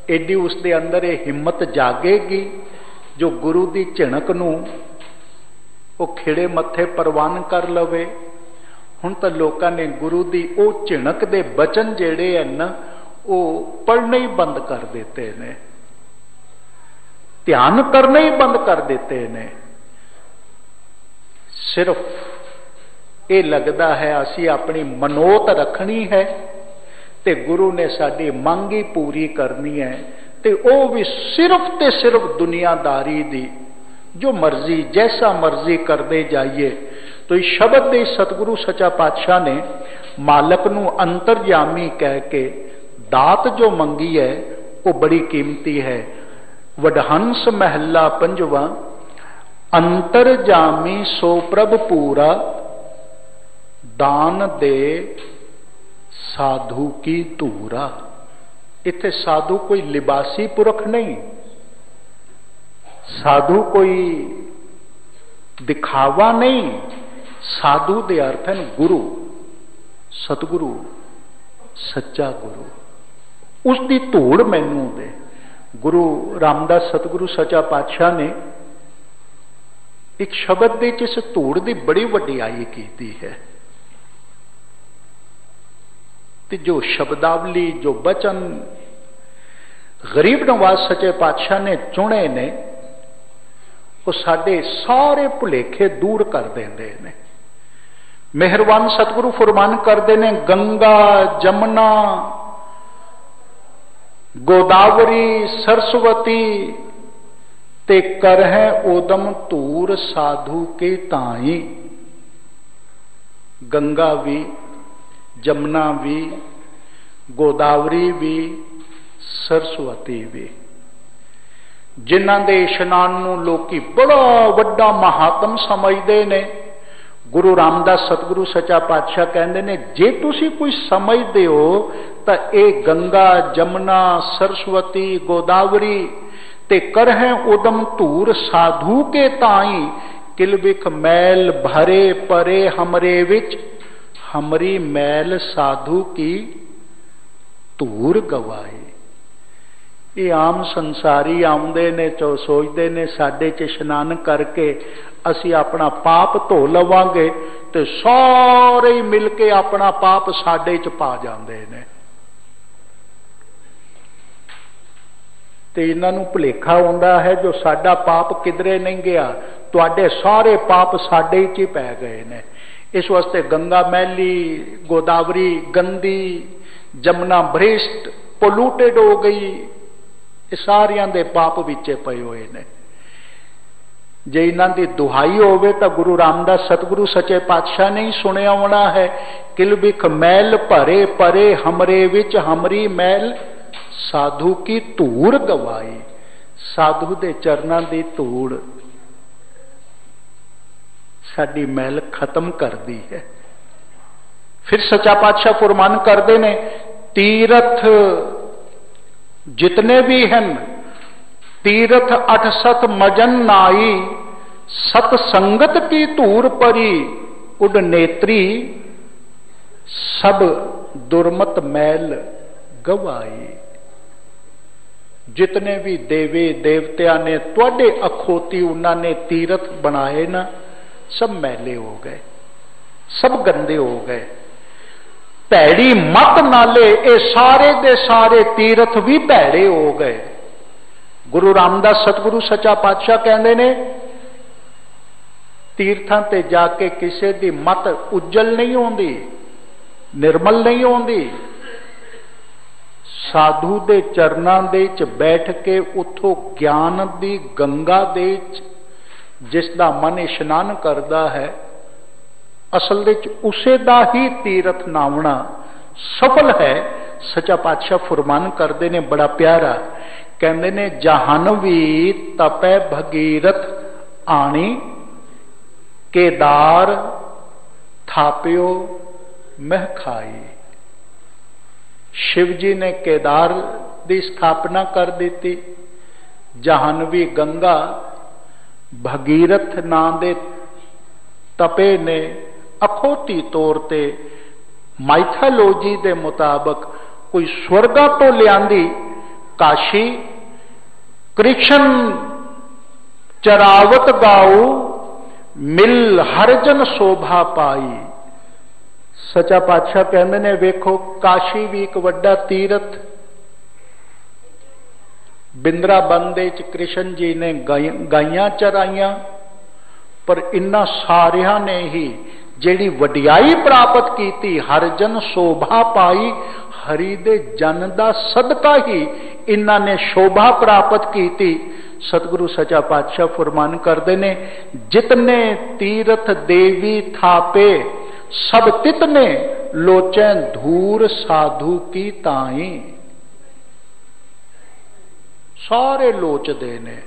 एडी उसके अंदर ये हिम्मत जागेगी जो गुरु दी झिणक नूं वो खिड़े मत्थे परवान कर लवे। हुण तां लोकां ने गुरु दी वो झिणक दे बचन जेड़े हैं ना वो पढ़ने ही बंद कर देते ने, ध्यान करने ही बंद कर देते ने। सिर्फ ये लगता है असी अपनी मनोत रखनी है ते गुरु ने साडी मंग ही पूरी करनी है, ते वो भी सिर्फ ते सिर्फ दुनियादारी दी। जो मर्जी जैसा मर्जी करते जाइए। तो इस शब्द दे सतगुरु सच्चा पातशाह ने मालक नूं अंतरयामी कह के दात जो मंगी है वो बड़ी कीमती है। वडहंस महला पंजवा, अंतरजामी सो प्रभ पूरा, दान दे साधु की धूरा। इत्थे साधु कोई लिबासी पुरख नहीं, साधु कोई दिखावा नहीं। साधु दे अर्थ है गुरु, सतगुरु, सच्चा गुरु। उसकी धूड़ मैनू दे। गुरु रामदास सतगुरु सच्चा पातशाह ने एक शब्द दे इस धूड़ की बड़ी वडियाई की है। ते जो शब्दावली जो बचन गरीब नवाज सच्चे पातशाह ने चुने ने वो साडे सारे भुलेखे दूर कर देंदे ने। मेहरबान सतगुरु फरमान करते ने, गंगा जमुना गोदावरी सरस्वती ते कर है ओदम धूर साधु के ताई। गंगा भी, जमुना भी, गोदावरी भी, सरस्वती भी, जिन्हां दे इशनान नूं लोकी बड़ा वड्डा महात्म समझते ने। गुरु रामदास सतगुरु सच्चा पातशाह कहते ने, जे तुसी कोई समझते हो तो ये गंगा जमुना सरस्वती गोदावरी ते कर है उदम धूर साधु के ताई। किलबिख मैल भरे परे हमरे विच, हमरी मैल साधु की धूर गवाई। ये आम संसारी आउंदे ने तो सोचते ने साडे च इशनान करके असी अपना पाप धो लवांगे तो सारे ही मिल के अपना पाप साडे च पा जांदे ने। ते इन्हां नूं भुलेखा हुंदा है जो साडा पाप किधरे नहीं गया, तुहाडे सारे पाप साडे च ही पै गए ने। इस वास्ते गंगा मैली, गोदावरी गंदी, जमुना भ्रिष्ट पोलूटेड हो गई, ये सारियां दे पाप विचे पए होए ने। जे इन्हां दी दुहाई होवे तो गुरु रामदास सतगुरु सच्चे पातशाह ने ही सुनिया होना है, किलबिख मैल भरे परे हमरे विच, हमरी मैल साधु की धूड़ गवाई। साधु दे चरनां दी धूड़ साडी मैल खत्म कर दी है। फिर सच्चा पातशाह फरमान करते ने, तीरथ जितने भी हैं तीरथ 68 मजन नाई, सतसंगत की धूर परी उड नेत्री, सब दुर्मत मैल गवाई। जितने भी देवी देवतिया ने तुहाडे अखोती उन्होंने तीरथ बनाए ना, सब मैले हो गए, सब गंदे हो गए। भैड़ी मत नाले ये सारे दे सारे तीरथ भी भैड़े हो गए। गुरु रामदास सतगुरु सच्चा पातशाह कहते ने, तीर्थां ते जाके किसी दी मत उज्जल नहीं होंदी, निर्मल नहीं होंदी। साधु दे चरनां दे च बैठ के उथों ज्ञान दी गंगा दे जिसदा मन इशनान करदा है, असल दे च उसे दा ही तीरथ नावना सफल है। सच्चा पातशाह फरमान करते ने बड़ा प्यारा, कहते ने, जाहनवी तपै भगीरथ आनी, केदार थाप्यो मह खाई। शिव जी ने केदार की स्थापना कर दी, जाहनवी गंगा भगीरथ नां दे तपे ने अखोती तौर ते माइथोलॉजी के मुताबक कोई स्वर्गा तो लियांदी काशी, कृष्ण चरावत गाऊ मिल हरजन शोभा पाई। सच्चा पातशाह कहते ने, वेखो काशी भी एक वड्डा तीरथ, बिंद्राबन दे च कृष्ण जी ने गाइयां चराइयां, पर इन्हां सारियां ने ही जिहड़ी वडियाई प्राप्त की, हरजन शोभा पाई। हरि दे जन दा सदका ही इन्हां ने शोभा प्राप्त की। सतगुरु सच्चा पातशाह फरमान करते ने, जितने तीर्थ देवी थापे, सब तितने लोचै धूर साधु की ताई। सारे लोचदे ने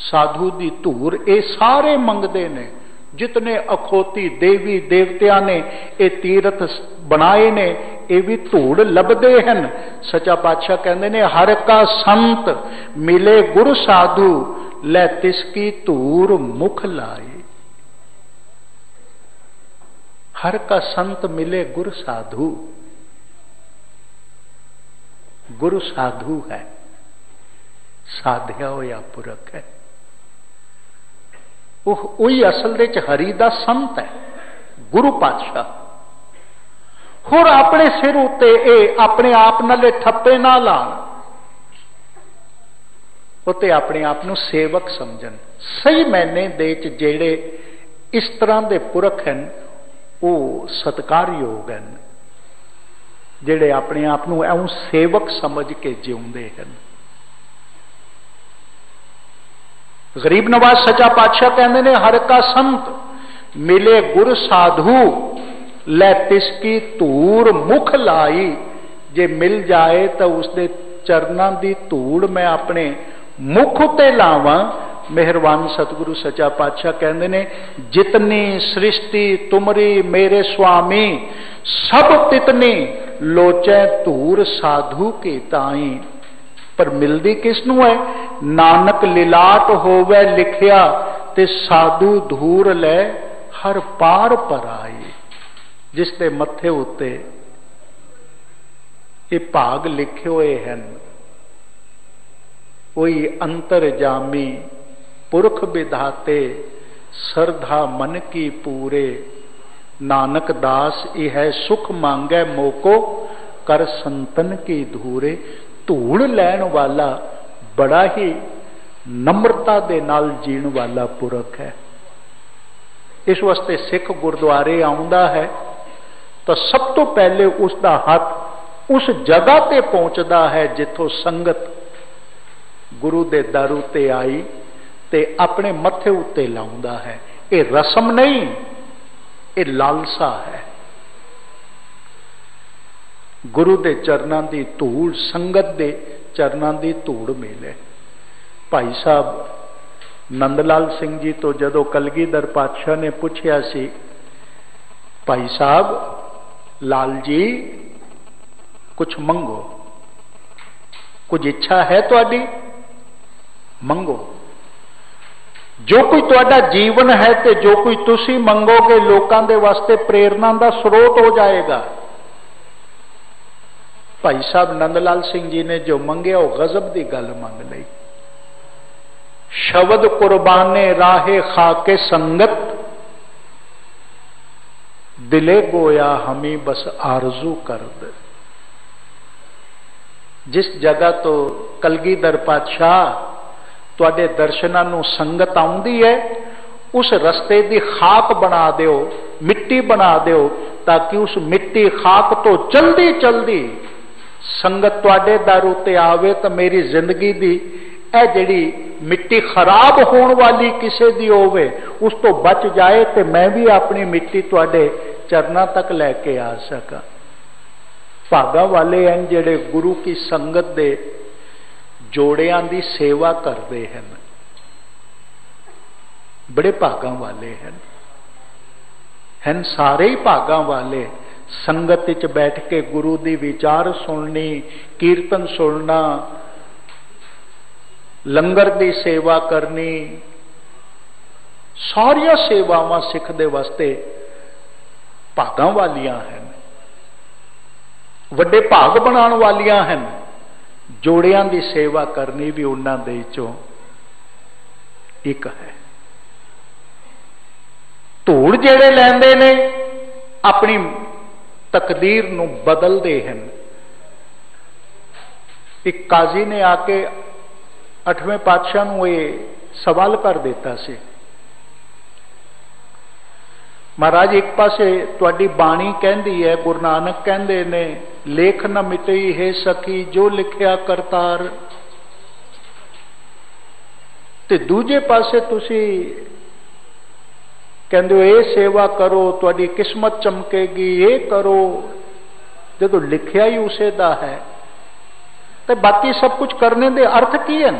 साधु दी धूर, ये सारे मंगदे ने। जितने अखोती देवी देवतिया ने ये तीर्थ बनाए ने, ये भी धूड़ लभदे हैं। सच्चा पातशाह कहते ने, हर का संत मिले गुरु साधु, लै तिसकी धूर मुख लाई। हर का संत मिले गुरु साधु, गुरु साधु है, साध्या होया पुरख है। वही असल दे च हरि दा संत है, गुरु पातशाह। होर अपने सिर उत्ते अपने आप नाले ठप्पे ना लान, उत्ते अपने आप नूं सेवक समझन। सही मैने दे च जेड़े इस तरह दे पुरख हैं, वो सत्कारयोग हैं, जिहड़े अपने आप को ऐं सेवक समझ के जिउंदे हैं। गरीब नवाज सच्चा पातशाह कहते ने, हर का संत मिले गुर साधु, लै तिसकी धूड़ मुख लाई। जे मिल जाए तो उसके चरणों की धूड़ मैं अपने मुख उत्ते लावां। मेहरबान सतगुरु सच्चा पातशाह कहते ने, जितनी सृष्टि तुमरी मेरे स्वामी, सब तितनी लोचे धूड़ साधु की ताई। पर मिलदी किसनू है? नानक लिलाट होवे लिखिया, ते साधु धूड़ ले हर पार पर आई। जिसके मत्थे उत्ते ये भाग लिखे हुए हैं, कोई अंतरजामी पुरख विधाते, श्रद्धा मन की पूरे। नानक दास यह सुख मांगे मोको, कर संतन की धूरे। धूड़ लैन वाला बड़ा ही नम्रता दे नाल जीण वाला पुरख है। इस वास्ते सिख गुरुद्वारे आउंदा है तो सब तो पहले उसका हाथ उस जगह ते पहुंचता है जिथों संगत गुरु दे दर उत्ते आई ते अपने मत्थे उत्ते लाउंदा है। ये रस्म नहीं, ये लालसा है। गुरु दे चरणों की धूड़, संगत दे चरणों की धूड़ मिले। भाई साहब नंदलाल सिंह जी तो जदों कलगीधर पातशाह ने पूछया सी, भाई साहब लाल जी कुछ मंगो, कुछ इच्छा है तुहाडी? मंगो। जो कोई तुहाडा जीवन है ते जो कोई तुसी मंगोगे लोकां दे वास्ते प्रेरणा का स्रोत हो जाएगा। भाई साहब नंदलाल सिंह जी ने जो मंगया वो गजब की गल मंग लई। शब्द कुर्बाने राहे खाके संगत, दिले गोया हमी बस आरजू करद। जिस जगह तो कलगीधर पातशाह तुहाडे दर्शनां नूं संगत आउंदी है, उस रस्ते की खाक बना दिओ, मिट्टी बना दिओ, ताकि उस मिट्टी खाक तो चलदी चलदी संगत तुहाडे दर उत्ते आवे तो मेरी जिंदगी दी ए जिहड़ी मिट्टी खराब होने वाली किसी दी होवे उस तो बच जाए तो मैं भी अपनी मिट्टी तुहाडे चरणों तक लैके आ सका। भागा वाले हैं जिहड़े गुरु की संगत दे जोड़ियां दी सेवा करते हैं, बड़े भागा वाले हैं सारे ही भागा वाले। संगत च बैठ के गुरु दी विचार सुननी, कीर्तन सुनना, लंगर दी सेवा करनी, सारिया सेवावां सिख दे वास्ते भागां वालियां हैं, वड्डे भाग बनाने वालियां हैं। जोड़ियां दी सेवा करनी भी उन्हां दे चों एक है। धूड़ जेड़े लैंदे ने अपनी तकदीर नूं बदलते हैं। एक काजी ने आके 8वें पातशाह नूं ये सवाल कर दिता सी, महाराज एक पासे तुहाडी बाणी कहंदी है, गुरु नानक कहंदे ने लेख न मिटई है सखी जो लिखिया करतार, ते दूजे पासे तुसी कहंदे हो ये सेवा करो तुहाडी किस्मत चमकेगी, ये करो, जदों लिखिया ही उसे दा है तो बाकी सब कुछ करने दे अर्थ की है?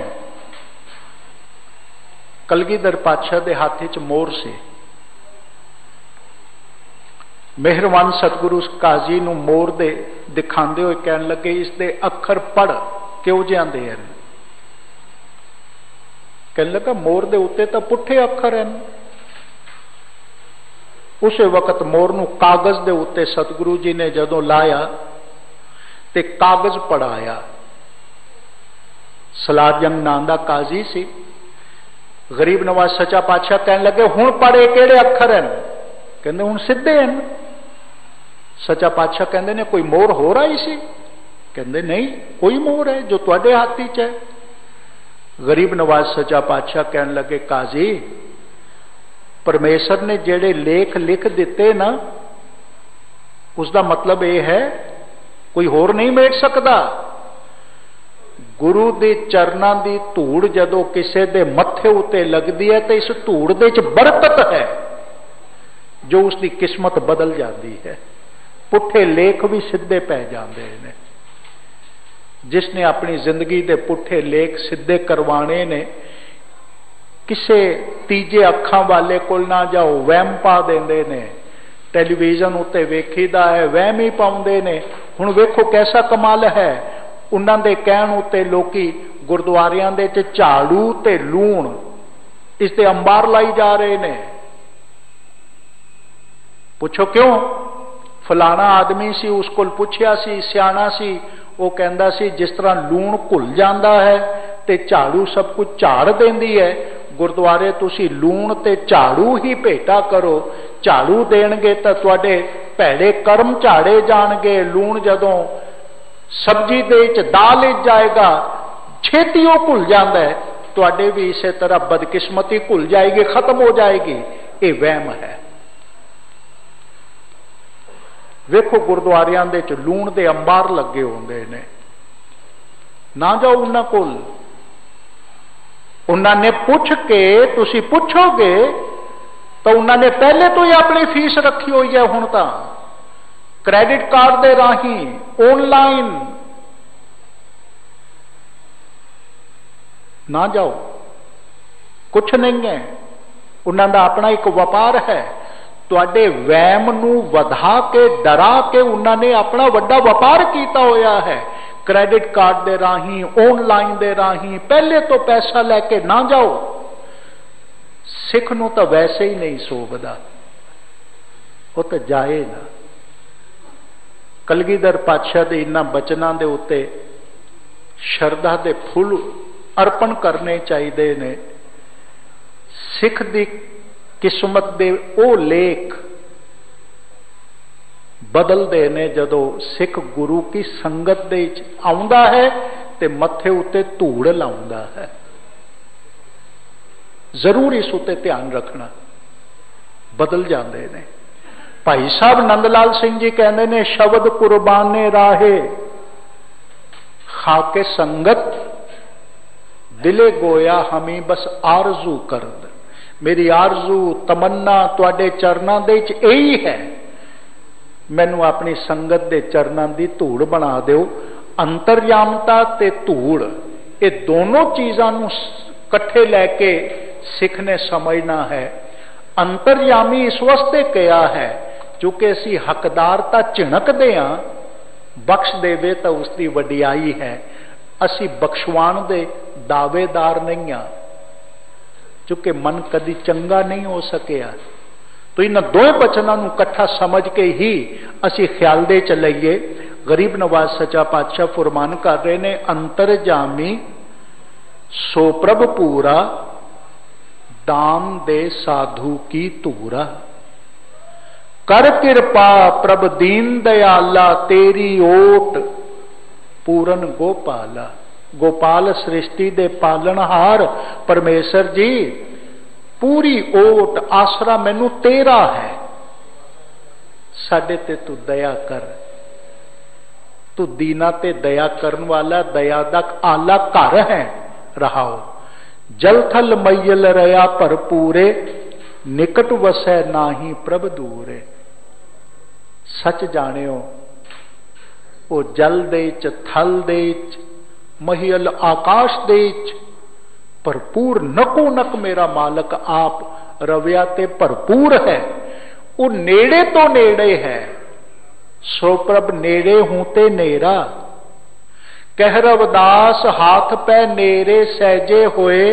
कलगीधर पातशाह दे हाथ च मोर से मेहरबान सतगुरु काजी नूं मोर दे दिखांदे होए कहन लगे इसके अखर पढ़ क्यों जांदे हैं? कहन लगा मोर दे उत्ते तो पुठे अखर हैं। उस वक्त मोर नूं कागज दे उत्ते सतगुरु जी ने जदों लाया ते कागज पढ़ाया। सलाजंग नां दा काजी सी। गरीब नवाज सच्चा पातशाह कहन लगे हुण पढ़े किहड़े अखर हैं? कहंदे हुण सीधे हैं। सच्चा पातशाह कहंदे ने कोई मोर हो रहा ही सी? कहंदे नहीं कोई मोर है जो तुहाडे हाथ च है। गरीब नवाज सच्चा पातशाह कहन लगे काजी परमेश्वर ने जेड़े लेख लिख दिते ना उसका मतलब यह है कोई होर नहीं मेट सकता। गुरु के चरणों की धूड़ जदों किसी के मत्थे उत्ते लगती है तो इस धूड़ दे च बरकत है जो उसकी किस्मत बदल जाती है। पुठे लेख भी सीधे पै जाते हैं। जिसने अपनी जिंदगी के पुठे लेख सीधे करवाने ने, किसे तीजे अखां वाले कोल ना जाओ, वहम पा देंदे ने। टेलीविजन उत्ते वेखीदा है, वहम ही पाउंदे ने। हुण वेखो कैसा कमाल है, उन्हां दे कहण उत्ते लोकी गुरुद्वारियां दे च झाड़ू ते लूण इसते अंबार लाई जा रहे ने। पुछो क्यों? फलाना आदमी सी, उस कोल पुछया सी, सियाणा सी, वो कहंदा सी जिस तरह लूण घुल जाता है ते झाड़ू सब कुछ झाड़ देंदी है, गुरुद्वारे तुसी लूण ते झाड़ू ही भेटा करो। झाड़ू देणगे तां तुहाडे भैड़े कर्म झाड़े जाणगे। लूण जदों सब्जी दे च दाल च जाएगा छेती वो घुल जाता है, तुहाडे भी इसे तरह बदकिस्मती घुल जाएगी, खत्म हो जाएगी। ये वहम है। वेखो गुरुद्वारियां दे च लूण दे अंबार लगे होंदे ने, ना जाओ उन्हां कोल। उन्होंने पुछ के तुसी पुछोगे तो उन्होंने पहले तो ही अपनी फीस रखी हुई है। हुण तां क्रेडिट कार्ड दे राही ऑनलाइन ना जाओ, कुछ नहीं है। उन्हों का अपना एक व्यापार है। तुहाडे वहम नूं वधा के डरा के उन्होंने अपना वड्डा व्यापार किया होया है। क्रेडिट कार्ड दे राही, ऑनलाइन दे राही पहले तो पैसा लैके ना जाओ। सिख नूं तो वैसे ही नहीं सोभदा, वो तो जाए ना। कलगीधर पातशाह दे इन्हां बचनां दे उत्ते शरधा दे फुल अर्पण करने चाहिए ने। सिख दी किस्मत दे ओ लेख बदलते ने जदों सिख गुरु की संगत दे आउंदा है ते मत्थे उत्ते धूड़ लाउंदा है। जरूर इस उत्ते ध्यान रखना, बदल जाते ने। भाई साहब नंदलाल सिंह जी कहते ने, शब्द कुर्बाने राहे खाके संगत दिले गोया हमी बस आरजू करद। मेरी आरजू तमन्ना तुहाडे चरनां दे च यही है, मैनू अपनी संगत दे चरनां दी धूड़ बना दिओ। अंतरयामता ते धूड़ ये दोनों चीज़ां नूं इकट्ठे लैके सिख ने समझना है। अंतरयामी इस वास्ते कहा है क्योंकि असी हकदार तां झिणकदे हां, बख्श देवे तो उसकी वडियाई है। असी बख्शवाण दे दावेदार नहीं हाँ, क्योंकि मन कदी चंगा नहीं हो सकिया। तो इन दो बचनों को इकट्ठा समझ के ही असी ख्याल दे चलिए। गरीब नवाज सच्चा पातशाह फरमान कर रहे ने, अंतरजामी सो प्रभ पूरा दाम दे साधु की तूरा। कर कृपा प्रभ दीन दयाला तेरी ओट पूरन गोपाला। गोपाल सृष्टि दे पालनहार परमेश्वर जी, पूरी ओट आसरा मैनू तेरा है। साडे ते तू दया कर। तू दीना ते दया करन वाला, दया दा आला घर है। रहाओ जल थल मैयल रया भरपूरे, निकट वसै नाही प्रभ दूरे। सच जानियो वो जल दे च, थल दे च, महियल आकाश दे च भरपूर नको नक मेरा मालक आप रविया ते भरपूर है। वो नेड़े तो नेड़े है, सो प्रभ नेड़े हूं ते नेरा। कह रविदास हाथ पै नेरे सहजे होए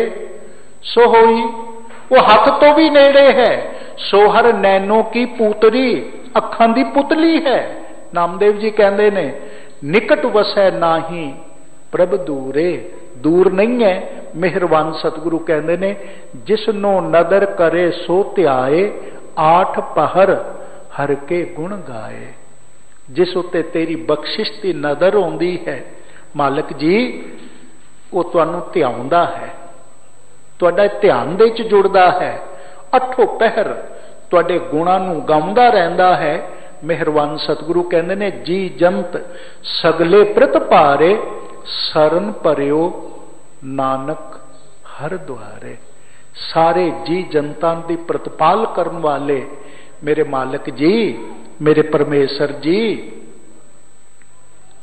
सो होई। वो हाथ तो भी नेड़े है, सोहर नैनो की पूतरी, अखां दी पुतली है। नामदेव जी कहते ने, निकट वसै नाही प्रभ दूरे। दूर नहीं है। मेहरबान सतगुरु कहते ने, जिसनो नदर करे सो त्याए, आठ पहर हर के गुण गाए। जिस उत्ते तेरी बख्शिश की नदर आउंदी है मालिक जी, वो तुहानू ध्याउंदा है, तुहाडा ध्यान दे च जुड़दा है। अठों पहर तुहाडे गुणां नू गाउंदा रहिंदा है। मेहरबान सतगुरु कहते ने जी जंत सगले प्रत भारे सरन परियो नानक हर द्वारे। सारे जी जनता की प्रतिपाल करने वाले मेरे मालिक जी, मेरे परमेश्वर जी,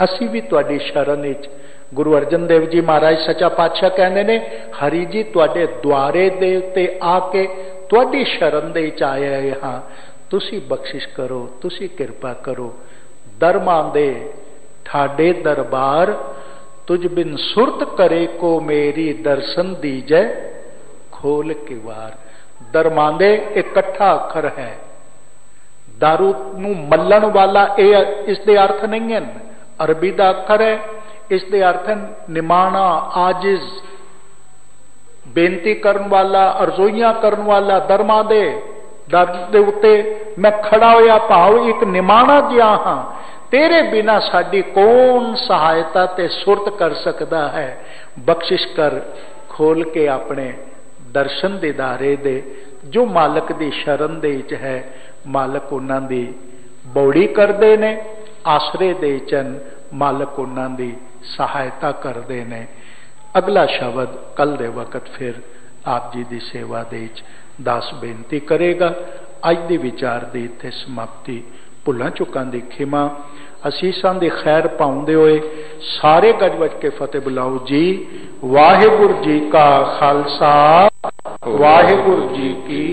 असी भी तुहाडी शरण विच। गुरु अर्जन देव जी महाराज सच्चा पातशाह कहते ने हरि जी तुहाडे द्वारे दे उत्ते आके तुहाडी शरण दे विच आए हाँ, तुसी बख्शिश करो, तुसी कृपा करो। दरमां दे ठाडे दरबार तुझ बिन सुरत करे को मेरी दर्शन दीजै खोल के वार। दरमांदे इकट्ठा अखर है, दारू नूं मल्लण वाला इसके अर्थ नहीं है, अरबी का अखर है, इसके अर्थ है निमाणा, आजिज, बेनती करन वाला, अरजोइयां करन वाला। दरमांदे दर दे उत्ते मैं खड़ा होया भाव एक निमाणा जिहा हां, तेरे बिना साडी कौन सहायता ते सुरत कर सकता है। बख्शिश कर, खोल के अपने दर्शन दीदारे दे। जो मालक दी शरण दे विच है, मालक उन्हां दी बौड़ी करदे ने, आसरे दे चन मालक उन्हां दी सहायता करदे ने। अगला शब्द कल दे वक्त फिर आप जी दी सेवा दे विच दास बेनती करेगा। अज दी विचार दी इत्थे समाप्ति। भुलां चुकां दी खिमा, असीसां दी खैर पाउंदे होए सारे गज वज के फतेह बुलाओ जी। वाहिगुरू जी का खालसा, वाहिगुरू जी की